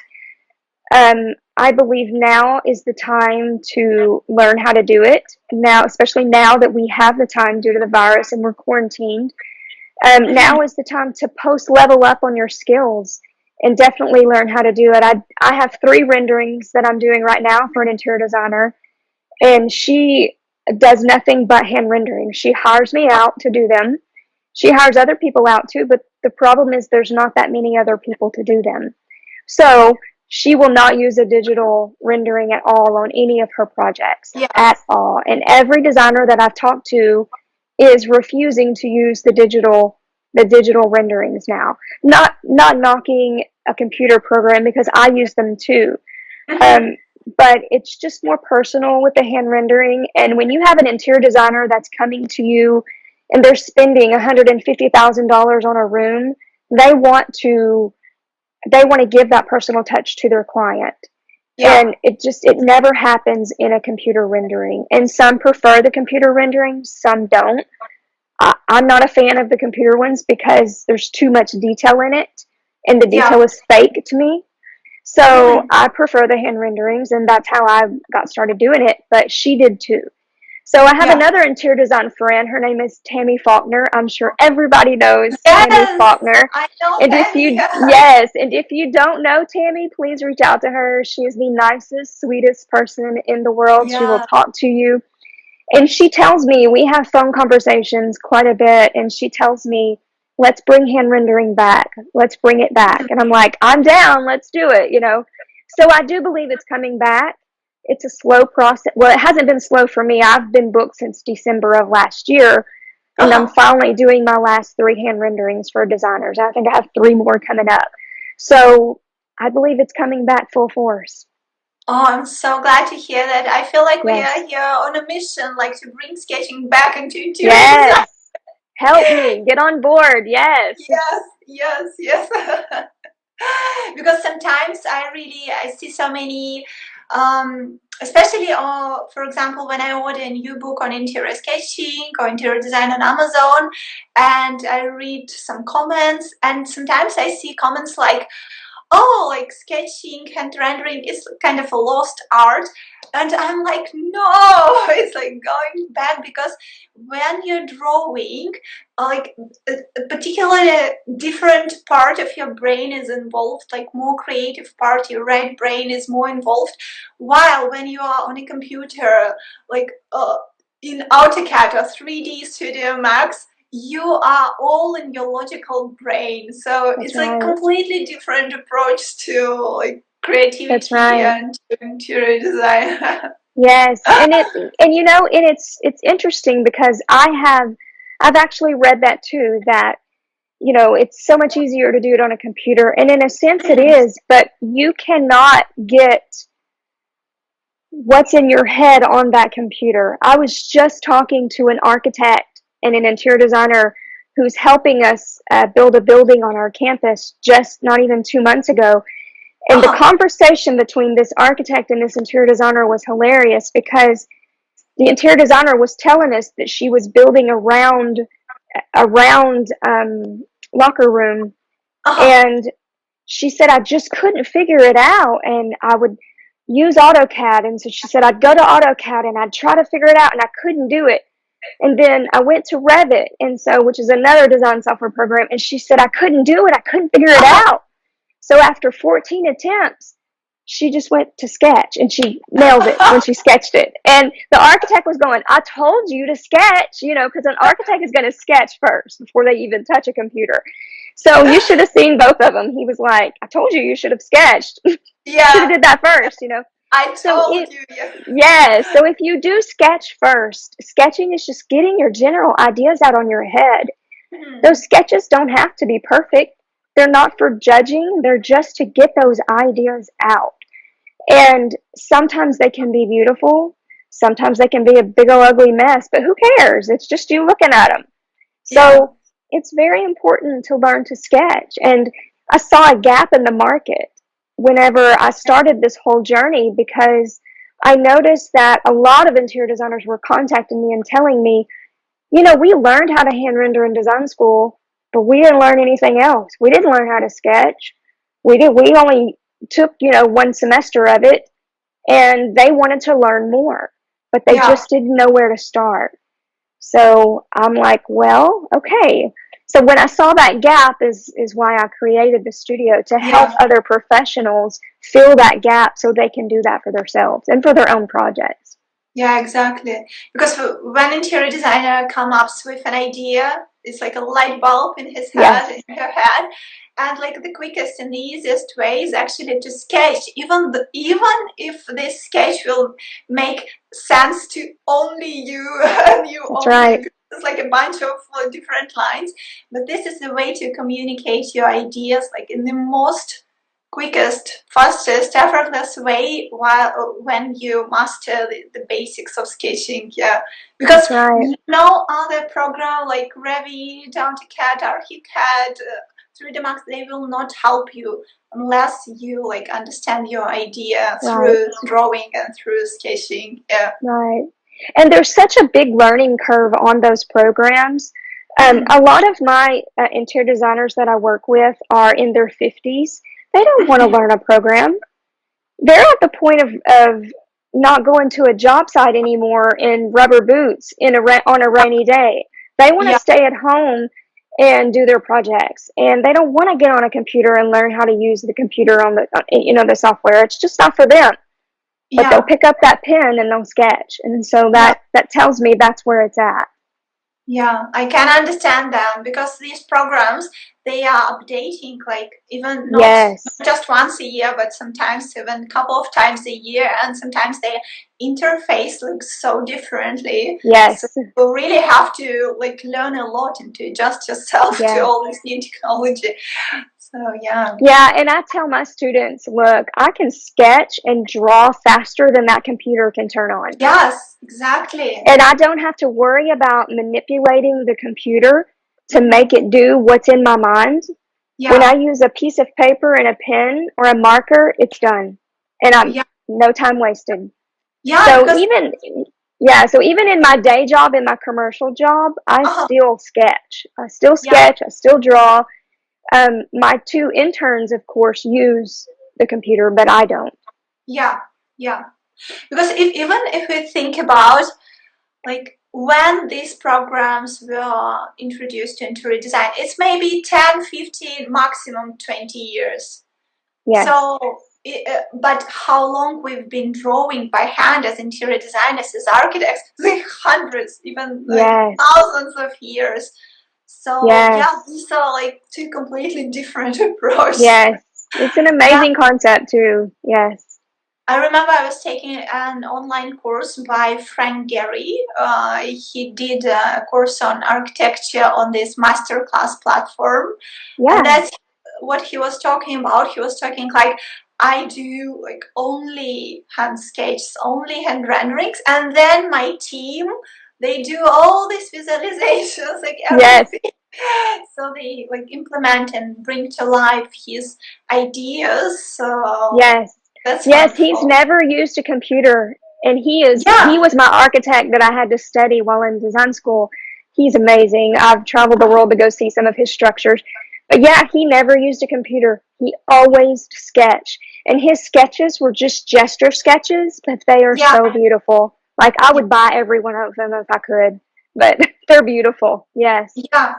I believe now is the time to learn how to do it. Now, especially now that we have the time due to the virus and we're quarantined, Mhm. now is the time to post level up on your skills and definitely learn how to do it. I have 3 renderings that I'm doing right now for an interior designer, and she does nothing but hand rendering. She hires me out to do them. She hires other people out too, but the problem is there's not that many other people to do them. So she will not use a digital rendering at all on any of her projects Yeah, at all. And every designer that I've talked to is refusing to use the digital renderings now. Not knocking a computer program because I use them too. mhm. Um, but it's just more personal with the hand rendering. And when you have an interior designer that's coming to you and they're spending $150,000 on a room, they want to they want to give that personal touch to their client. Yeah, And it never happens in a computer rendering. And some prefer the computer rendering, some don't. I'm not a fan of the computer ones because there's too much detail in it, and the yeah. detail is fake to me. So Mhm. I prefer the hand renderings, and that's how I got started doing it. But she did too. So I have Yeah. another interior design friend. Her name is Tammy Faulkner. I'm sure everybody knows Tammy Yes, Faulkner. I know And if Tammy. you, yes, and if you don't know Tammy, please reach out to her. She is the nicest, sweetest person in the world. She will Yeah. talk to you. And she tells me, we have phone conversations quite a bit, and she tells me, let's bring hand rendering back. Let's bring it back. And I'm like, I'm down. Let's do it. So I do believe it's coming back. It's a slow process. Well, it hasn't been slow for me. I've been booked since December of last year, and I'm Uh-huh. finally doing my last 3 hand renderings for designers. I think I have 3 more coming up. So I believe it's coming back full force. Oh, I'm so glad to hear that. I feel like we Yes. are here on a mission, like to bring sketching back into interior design. Yes. Help me. Get on board. Yes. Yes, yes, yes. Because sometimes I see so many, especially for example, when I order a new book on interior sketching or interior design on Amazon, and I read some comments, and sometimes I see comments like, oh, like sketching and rendering is kind of a lost art. And I'm like, no, it's like going back, because when you're drawing, like a particular different part of your brain is involved, like more creative part, your right brain is more involved. While when you are on a computer, like in AutoCAD or 3D Studio Max, you are all in your logical brain, so That's it's like right. completely different approach to like That's creativity right. and to interior design. Yes. And it's interesting because I've actually read that too, that it's so much easier to do it on a computer, and in a sense it is, but you cannot get what's in your head on that computer. I was just talking to an architect and an interior designer who's helping us build a building on our campus just not even 2 months ago. And the Uh-huh. conversation between this architect and this interior designer was hilarious because the interior designer was telling us that she was building around locker room, Uh-huh. and she said I just couldn't figure it out, and I would use AutoCAD, and so she said I'd go to AutoCAD and I'd try to figure it out, and I couldn't do it. And then I went to Revit, and so which is another design software program, and she said I couldn't do it. I couldn't figure it Uh-huh. out. So after 14 attempts, she just went to sketch and she nailed it when she sketched it. And the architect was going, I told you to sketch, because an architect is going to sketch first before they even touch a computer. So you should have seen both of them. He was like, I told you should have sketched. Should have Yeah. did that first. I So told it you, yeah. Yeah, so if you do sketch first, sketching is just getting your general ideas out on your head. Those Mhm. sketches don't have to be perfect. They're not for judging, they're just to get those ideas out. And sometimes they can be beautiful, sometimes they can be a big old ugly mess, but who cares? It's just you looking at them. Yeah, So it's very important to learn to sketch. And I saw a gap in the market whenever I started this whole journey because I noticed that a lot of interior designers were contacting me and telling me, we learned how to hand render in design school, but we didn't learn anything else. We didn't learn how to sketch. We only took, one semester of it, and they wanted to learn more, but they yeah, just didn't know where to start. So I'm like, well, okay. So when I saw that gap is why I created the studio to help yeah. other professionals fill that gap so they can do that for themselves and for their own projects. Yeah, exactly. Because when interior designer comes up with an idea, it's like a light bulb in his head, Yes, in her head, and like the quickest and the easiest way is actually to sketch. Even if this sketch will make sense to only you and you that's only. right. It's like a bunch of different lines, but this is the way to communicate your ideas, like in the most quickest, fastest, effortless way while when you master the basics of sketching. Yeah, because That's right. other program like Revit, AutoCAD, ArchiCAD, 3D Max, they will not help you unless you like understand your idea Right. through drawing and through sketching. Yeah. Right. And there's such a big learning curve on those programs. Mhm. A lot of my interior designers that I work with are in their 50s. They don't want to Mhm. learn a program. They're at the point of not going to a job site anymore in rubber boots on a rainy day. They want to Yeah, stay at home and do their projects, and they don't want to get on a computer and learn how to use the computer on the software. It's just not for them. But they'll yeah, pick up that pen and they'll sketch, and so yeah. that tells me that's where it's at. Yeah, I can understand them because these programs they are updating like even not Yes, just once a year, but sometimes even a couple of times a year, and sometimes their interface looks so differently. So yes, you really have to like learn a lot and to adjust yourself to yes. all this new technology. So yeah. Yeah, and I tell my students, look, I can sketch and draw faster than that computer can turn on. Yes, exactly. And I don't have to worry about manipulating the computer to make Hmm. it do what's in my mind. When I Yeah, use a piece of paper and a pen or a marker, it's done. And I'm yeah, no time wasted. yeah. So Because even Yeah, so even in my day job, in my commercial job, I uh, still sketch. I still yeah, sketch, I still draw. My two interns, of course, use the computer, but I don't. yeah, yeah. Because even if we think about like when these programs were introduced into redesign, it's maybe 10, 15, maximum 20 years. Yes, So but how long we've been drawing by hand as interior designers, as architects, like hundreds, even like yes, thousands of years. So yeah, yes, these are like two completely different approaches. yes. It's an Yeah, amazing concept, too. Yes. I remember I was taking an online course by Frank Gehry. He did a course on architecture on this masterclass platform, and Yeah, that's what he was talking about. He was talking like I do like only hand sketches, only hand renderings, and then my team they do all these visualizations, like yes, everything. So they like implement and bring to life his ideas. So yes. that's Yes, he's wonderful. never used a computer, and he Yeah, was my architect that I had to study while in design school. He's amazing. I've traveled the uh, world to go see some of his structures. But yeah, he never used a computer. He always sketched. And his sketches were just gesture sketches, but they are yeah, so beautiful. Like I yeah, would buy every one of them if I could. But they're beautiful. Yes. yeah,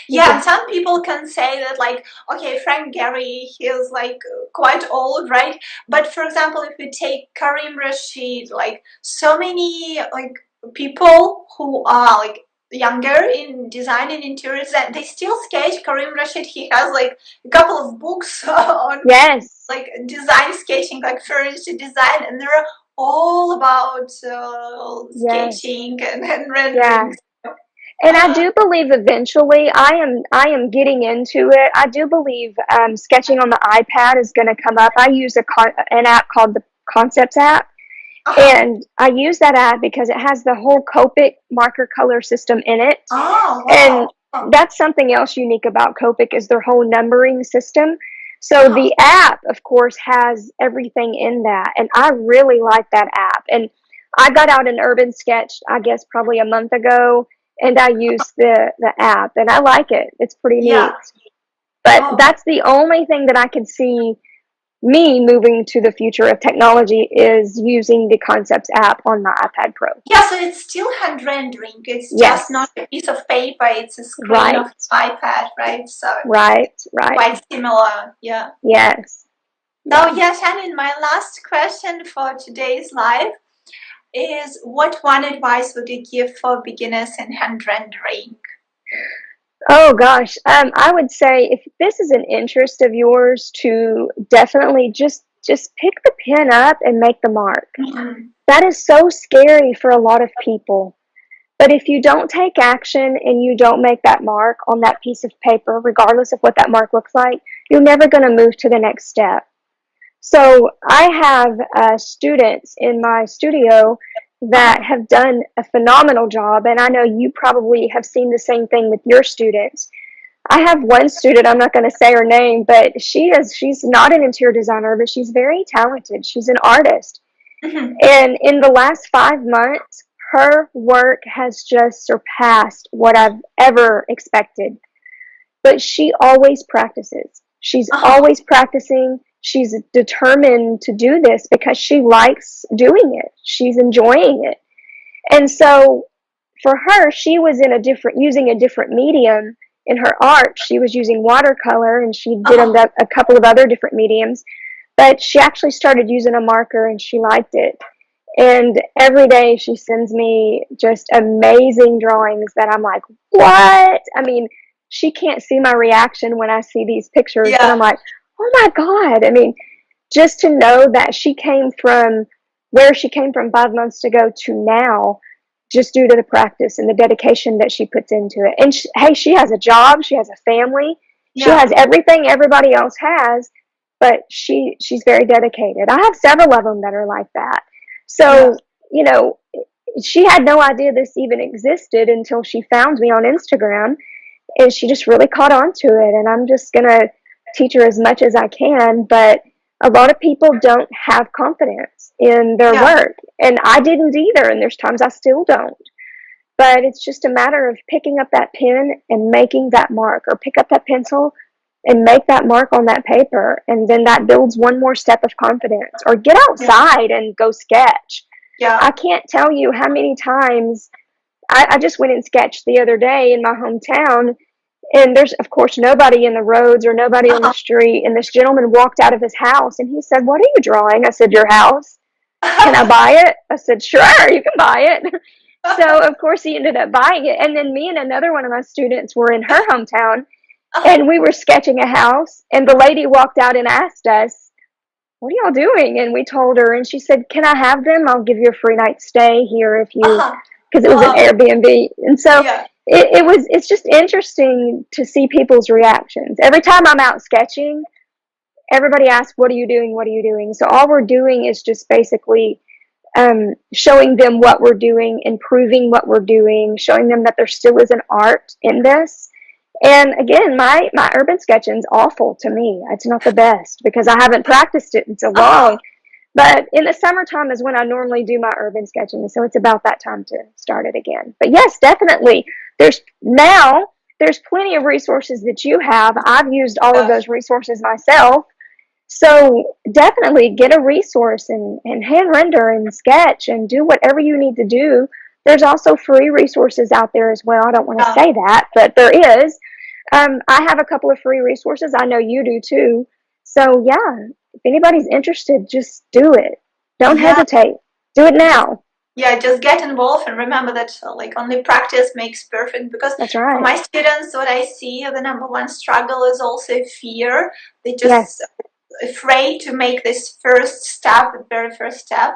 He's yeah. a And some people can say that, like, okay, Frank Gehry, he is like quite old, right? But for example, if we take Karim Rashid, like so many like people who are like younger in design and interiors, that they still sketch. Karim Rashid, he has like a couple of books on Yes. like design sketching, like furniture design, and they're all about Yes. sketching and Yeah. rendering. And I do believe eventually I am getting into it. I do believe sketching on the iPad is going to come up. I use an app called the Concepts app, and I use that app because it has the whole Copic marker color system in it. Oh, And wow. that's something else unique about Copic is their whole numbering system. So Uh-huh. the app, of course, has everything in that, and I really like that app. And I got out an urban sketch, I guess, probably a month ago, and I used the app, and I like it. It's pretty Yeah. neat. But Oh, that's the only thing that I can see me moving to the future of technology is using the Concepts app on my iPad Pro. yeah. So it's still hand rendering. It's just not Yes, a piece of paper. It's a screen right, of iPad, right? So right, right. quite similar. Yeah. Yes, So yeah. yeah, Shannon, my last question for today's live is, what one advice would you give for beginners in hand rendering? Oh gosh, I would say if this is an interest of yours, to definitely just pick the pen up and make the mark. Mhm. That is so scary for a lot of people. But if you don't take action and you don't make that mark on that piece of paper, regardless of what that mark looks like, you're never going to move to the next step. So I have students in my studio that have done a phenomenal job, and I know you probably have seen the same thing with your students. I have one student, I'm not going to say her name, but she's not an interior designer, but she's very talented. She's an artist. Mhm. And in the last 5 months, her work has just surpassed what I've ever expected. But she always practices. She's Uh-huh. always practicing. She's determined to do this because she likes doing it. She's enjoying it. And so for her, she was in using a different medium in her art. She was using watercolor, and she did Uh-huh. a couple of other different mediums. But she actually started using a marker, and she liked it. And every day she sends me just amazing drawings that I'm like, what? I mean, she can't see my reaction when I see these pictures, but I'm Yeah. like, oh my God. I mean, just to know that she came from where she came from 5 months ago to now, just due to the practice and the dedication that she puts into it. And hey, she has a job, she has a family, she Yeah. has everything everybody else has, but she's very dedicated. I have several of them that are like that. Yeah. So, you know, she had no idea this even existed until she found me on Instagram, and she just really caught on to it. And I'm just going to teach her as much as I can. But a lot of people don't have confidence in their Yeah. work, and I didn't either. And there's times I still don't. But it's just a matter of picking up that pen and making that mark, or pick up that pencil and make that mark on that paper. And then that builds one more step of confidence. Or get Yeah. outside and go sketch. I Yeah. can't tell you how many times I just went and sketched the other day in my hometown, and there's, of course, nobody in the roads or nobody on the Uh-huh. street. And this gentleman walked out of his house and he said, "What are you drawing?" I said, "Your house." "Can I buy it?" I said, "Sure, you can buy it." So, of course, he ended up buying it. And then me and another one of my students were in her hometown, and we were sketching a house. And the lady walked out and asked us, "What are y'all doing?" And we told her, and she said, "Can I have them? I'll give you a free night stay here if you," Uh-huh. because it was an Wow. Airbnb. And so Yeah. it's just interesting to see people's reactions. Every time I'm out sketching, everybody asks, "What are you doing? What are you doing?" So all we're doing is just basically showing them what we're doing, improving what we're doing, showing them that there still is an art in this. And again, my urban sketching's awful to me. It's not the best because I haven't practiced it in so long. Uh-huh. But in the summertime is when I normally do my urban sketching, so it's about that time to start it again. But yes, definitely, there's plenty of resources that you have. I've used all of Yeah. those resources myself. So definitely get a resource and hand render and sketch and do whatever you need to do. There's also free resources out there as well. I don't want to Yeah. say that, but there is. I have a couple of free resources. I know you do too. So yeah, if anybody's interested, just do it. Don't Yeah. hesitate. Do it now. Yeah, just get involved and remember that like only practice makes perfect, because That's for right. my students, what I see, the number one struggle is also fear. They just Yes. afraid to make this first step, the very first step.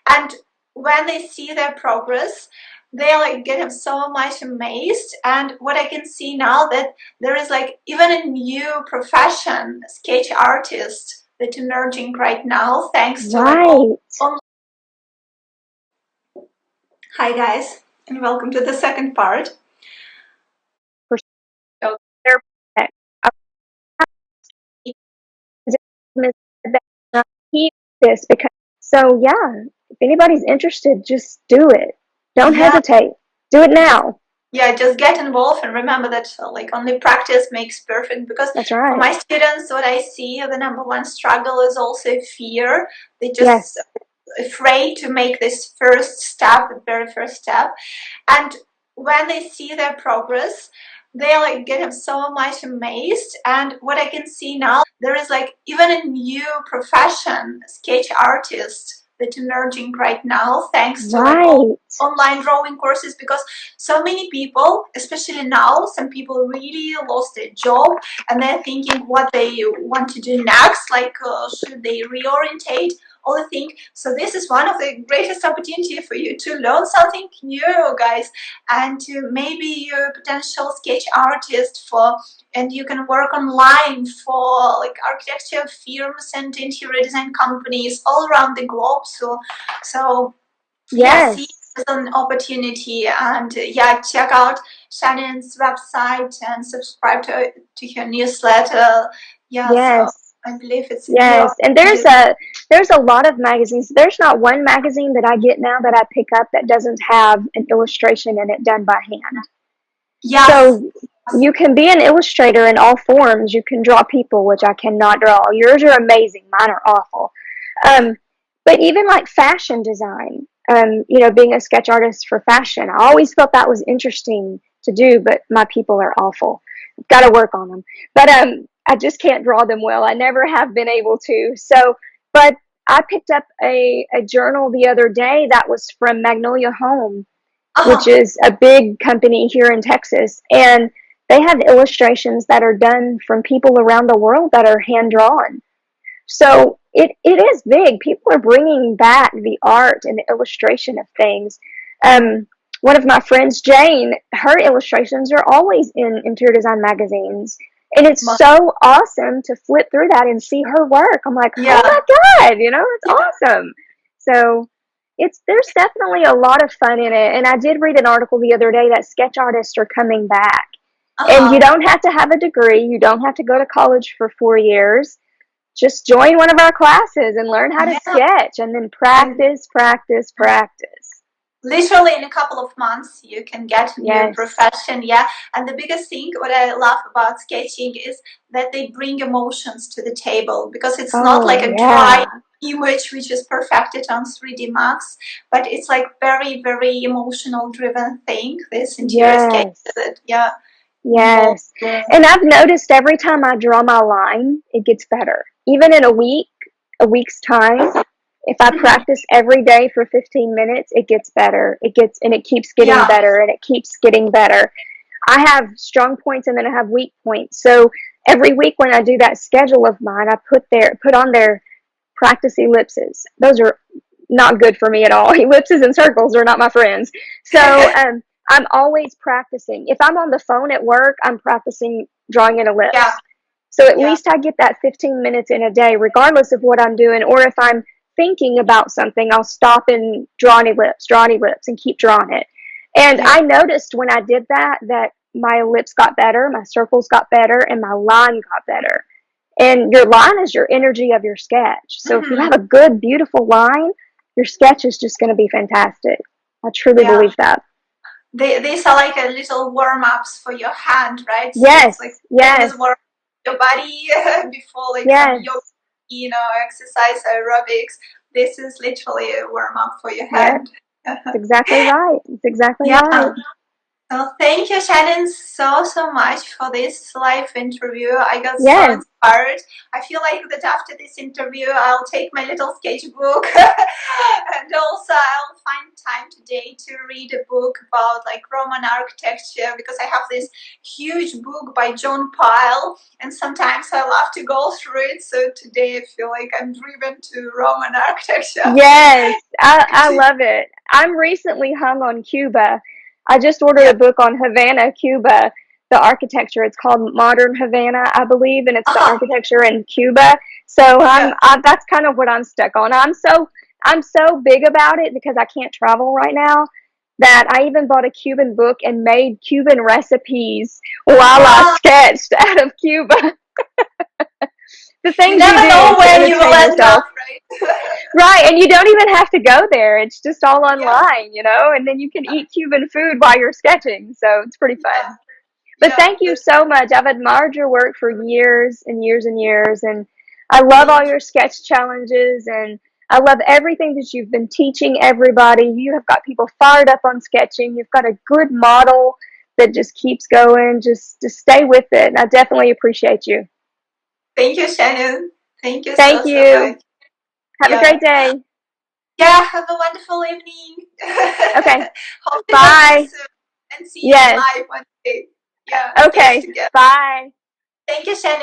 And when they see their progress, they like get so much amazed. And what I can see now, that there is like even a new profession, sketch artist, that emerging right now, thanks to like Right. all. Hi guys, and welcome to the second part. For So, sure. Keep this because so yeah, if anybody's interested, just do it. Don't yeah, hesitate. Do it just now. just get involved and remember that like only practice makes perfect, because That's for right. my students, what I see, the number one struggle is also fear. They just Yes. afraid to make this first step, the very first step. And when they see their progress, they like get so much amazed. And what I can see now, there is like even a new profession, sketch artist, that emerging right now, thanks to like all Right. online drawing courses, because so many people, especially now, some people really lost their job and they're thinking what they want to do next, like should they reorientate all the thing. So this is one of the greatest opportunity for you to learn something new, guys, and to maybe you're a potential sketch artist for, and you can work online for like architecture firms and interior design companies all around the globe. So yeah, see Yes. it as an opportunity, and yeah, check out Shannon's website and subscribe to her newsletter. Yeah, so Yes. I believe it's a new Yes. And opportunity. there's a lot of magazines. There's not one magazine that I get now that I pick up that doesn't have an illustration in it done by hand. Yes. So you can be an illustrator in all forms. You can draw people, which I cannot draw. Yours are amazing. Mine are awful. Um, but even like fashion design, being a sketch artist for fashion, I always felt that was interesting to do, but my people are awful. Got to work on them. But I just can't draw them well. I never have been able to. So, but I picked up a journal the other day that was from Magnolia Home, which Oh, is a big company here in Texas. And they have illustrations that are done from people around the world that are hand drawn. So it is big. People are bringing back the art and the illustration of things. Um, One of my friends, Jane, her illustrations are always in interior design magazines. And it's my, so awesome to flip through that and see her work. I'm like, oh yeah, my God, it's yeah. awesome. So there's definitely a lot of fun in it. And I did read an article the other day that sketch artists are coming back. And you Uh-huh. don't have to have a degree. You don't have to go to college for 4 years. Just join one of our classes and learn how to Yeah, sketch and then and practice, practice, practice. literally in a couple of months you can get a new Yes. profession. Yeah, and the biggest thing what I love about sketching is that they bring emotions to the table, because it's not like Oh, a dry yeah. image which is perfected on 3D Max, but it's like very very emotional driven thing, this interior sketch Yes. that yeah involves Yes. And I've noticed every time I draw my line, it gets better. Even in a week's time, if I practice every day for 15 minutes, it gets better. It keeps getting yeah, better and it keeps getting better. I have strong points and then I have weak points. So every week when I do that schedule of mine, I put on there practice ellipses. Those are not good for me at all. Ellipses and circles are not my friends. So I'm always practicing. If I'm on the phone at work, I'm practicing drawing an yeah, ellipse. So at yeah, least I get that 15 minutes in a day, regardless of what I'm doing. Or if I'm thinking about something, I'll stop and draw an ellipse, and keep drawing it. And yeah. I noticed when I did that my ellipse got better, my circles got better, and my line got better. And your line is your energy of your sketch. So if you Hmm. have a good, beautiful line, your sketch is just going to be fantastic. I truly Yeah, believe that. these are like a little warm-ups for your hand, right? So it's like Yes, brain is yes, warm your body before like some yoga, yes, exercise aerobics. This is literally a warm-up for your yep. hand. It's exactly right. It's exactly Yeah, right. So thank you, Shannon, so much for this live interview. I got so Yes. inspired. I feel like that after this interview, I'll take my little sketchbook and also I'll find time today to read a book about like Roman architecture, because I have this huge book by John Pyle and sometimes I love to go through it. So today I feel like I'm driven to Roman architecture. Yes, I love it. I'm recently hung on Cuba. I just ordered Yeah. a book on Havana, Cuba, the architecture. It's called Modern Havana, I believe, and it's the Uh-huh. architecture in Cuba. So Yeah. that's kind of what I'm stuck on. I'm so big about it because I can't travel right now that I even bought a Cuban book and made Cuban recipes while I Wow. sketched out of Cuba. The You things you never do know to where you will entertain end up, yourself. right? Right, and you don't even have to go there. It's just all Yeah. online, and then you can eat Cuban food while you're sketching. So it's pretty Yeah. fun. But Yeah. thank you so much. I've admired your work for years and years and years, and I love all Thank your sketch challenges, and I love everything that you've been teaching everybody. You have got people fired up on sketching. You've got a good model that just keeps going. Just stay with it. And I definitely appreciate you. Thank you, Shannon. Thank you Thank so you. much. Have a Yeah. great day. Yeah, have a wonderful evening. Okay. Hope to talk to you Bye. soon and see you Yes. live one day. Yeah, sketch Okay. together. Bye. Thank you, Shannon.